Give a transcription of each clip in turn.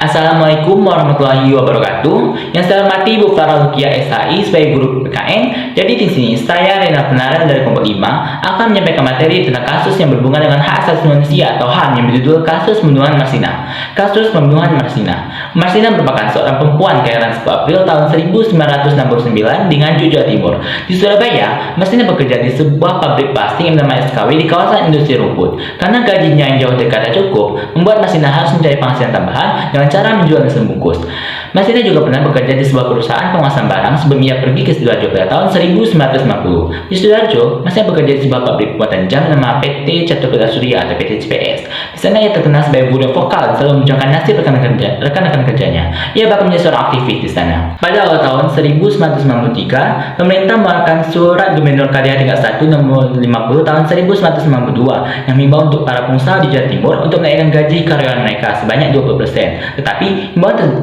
Assalamualaikum warahmatullahi wabarakatuh. Yang saya hormati Bu Farah Rukia SHI sebagai guru PKN. Jadi di sini saya Rena Penaran dari kelompok 5 akan menyampaikan materi tentang kasus yang berhubungan dengan hak asasi manusia atau HAM yang berjudul kasus pembunuhan Marsina. Kasus pembunuhan Marsina. Marsina merupakan seorang perempuan kelahiran 10 April tahun 1969 di Nganjuk, Jawa Timur. Di Surabaya, Marsina bekerja di sebuah pabrik plastik yang bernama SKW di kawasan industri rumput. Karena gajinya yang jauh dekat tak cukup, membuat Marsina harus mencari penghasilan tambahan dengan cara menjual nasi bungkus. Marsina juga pernah bekerja di sebuah perusahaan penguasaan barang sebelum ia pergi ke Sidoarjo pada tahun 1950. Di Sidoarjo, Marsina bekerja di sebuah pabrik pembuatan jam nama PT Catur Surya atau PT CPS. Di sana ia terkenal sebagai guru yang vokal dan selalu memperjuangkan nasib rekan-rekan kerjanya. Ia bahkan menjadi seorang aktivis di sana. Pada awal tahun 1993, pemerintah mengeluarkan surat Gubernur Karya tingkat 1 nomor 50 tahun 1992 yang mengimbau untuk para pengusaha di Jawa Timur untuk menaikkan gaji karyawan mereka sebanyak 20%. Tetapi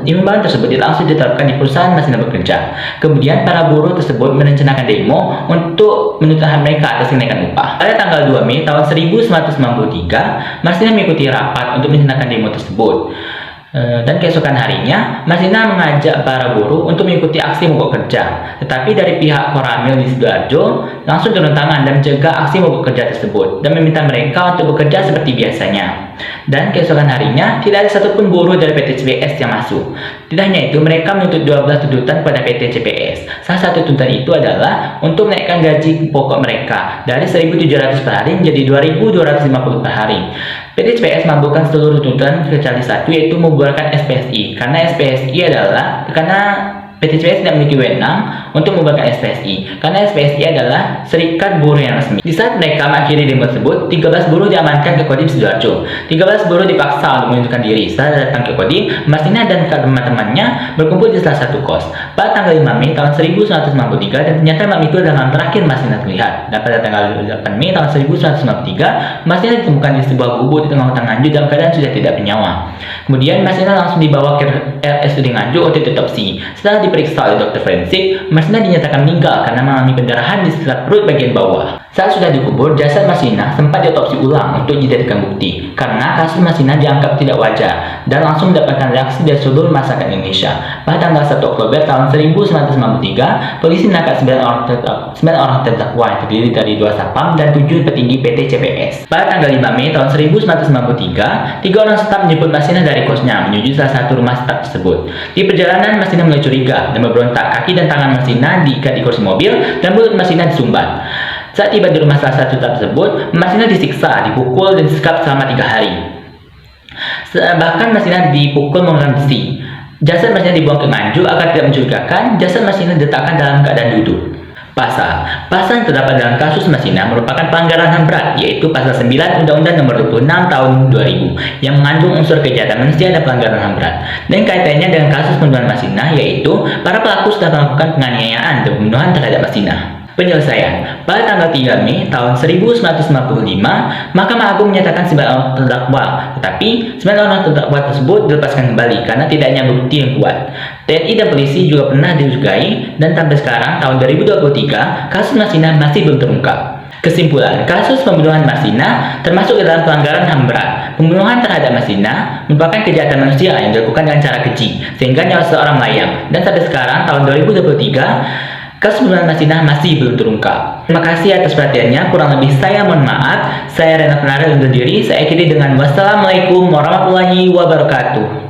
imbauan tersebut langsung diterapkan di perusahaan Marsina bekerja. Kemudian para buruh tersebut merencanakan demo untuk menuntut hak mereka atas kenaikan upah. Pada tanggal 2 Mei tahun 1993, Marsina mengikuti rapat untuk merencanakan demo tersebut. Dan keesokan harinya, Marsina mengajak para buruh untuk mengikuti aksi mogok kerja. Tetapi dari pihak Koramil di Sidoarjo langsung turun tangan dan mencegah aksi mogok kerja tersebut dan meminta mereka untuk bekerja seperti biasanya. Dan keesokan harinya, tidak ada satupun buruh dari PT CPS yang masuk. Tidak hanya itu, mereka menuntut 12 tuntutan pada PT CPS. Salah satu tuntutan itu adalah untuk menaikkan gaji pokok mereka dari 1.700 per hari menjadi 2.250 per hari. PT CPS mengabulkan seluruh tuntutan kecuali satu, yaitu membubarkan SPSI. Karena PT CPS tidak memiliki wewenang untuk membubarkan SPSI. Karena SPSI adalah serikat buruh yang resmi. Di saat mereka mengakhiri demo tersebut, 13 buruh diamankan ke Kodim Sidoarjo. 13 buruh dipaksa untuk menunjukkan diri. Setelah datang ke Kodim, Marsina dan teman-temannya berkumpul di salah satu kos pada tanggal 5 Mei tahun 1993 dan ternyata malam itu adalah malam terakhir Marsina terlihat. Dan pada tanggal 8 Mei tahun 1993, Marsina ditemukan di sebuah gubuk di tengah hutan Nganjuk dalam keadaan sudah tidak bernyawa. Kemudian Marsina langsung dibawa ke RSUD Nganjuk untuk diotopsi. Setelah diperiksa oleh dokter forensik, Marsina dinyatakan meninggal karena mengalami pendarahan di sekitar perut bagian bawah. Saat sudah dikubur, jasad Marsina sempat diotopsi ulang untuk dijadikan bukti karena kasus Marsina dianggap tidak wajar dan langsung mendapatkan reaksi dari seluruh masyarakat Indonesia. Pada tanggal 1 Oktober tahun 1993, polisi menangkap 9 orang terdakwa yang terdiri dari 2 satpam dan 7 petinggi PT CPS. Pada tanggal 5 Mei tahun 1993, 3 orang staf menjemput Marsina dari kosnya menuju salah satu rumah staf tersebut. Di perjalanan, Marsina mulai curiga dan memberontak. Kaki dan tangan Marsina diikat di kursi mobil dan mulut Marsina disumbat. Saat tiba di rumah salah satu staf tersebut, Marsina disiksa, dipukul dan disekap selama 3 hari. Bahkan Marsina dipukul menggunakan besi. Jasad Marsina dibuang ke Nganjuk agar tidak mencurigakan. Jasad Marsina diletakkan dalam keadaan duduk. Pasal yang terdapat dalam kasus Marsina merupakan pelanggaran HAM berat, yaitu Pasal 9 Undang-Undang Nomor 26 Tahun 2000 yang mengandung unsur kejahatan manusia dan pelanggaran HAM berat. Dan kaitannya dengan kasus pembunuhan Marsina, yaitu para pelaku sudah melakukan penganiayaan dan pembunuhan terhadap Marsina. Penyelesaian. Pada tanggal 3 Mei tahun 1995, Mahkamah Agung menyatakan 9 orang terdakwa, tetapi 9 orang terdakwa tersebut dilepaskan kembali karena tidaknya bukti yang kuat. TNI dan polisi juga pernah didugai dan sampai sekarang tahun 2023, kasus Marsina masih belum terungkap. Kesimpulan, kasus pembunuhan Marsina termasuk ke dalam pelanggaran HAM berat. Pembunuhan terhadap Marsina merupakan kejahatan manusia yang dilakukan dengan cara keji, sehingga nyawa seseorang melayang. Dan sampai sekarang tahun 2023, kasus pembunuhan Marsina masih belum terungkap. Terima kasih atas perhatiannya. Kurang lebih saya mohon maaf. Saya Rena Penara undur diri. Saya akhiri dengan wassalamualaikum warahmatullahi wabarakatuh.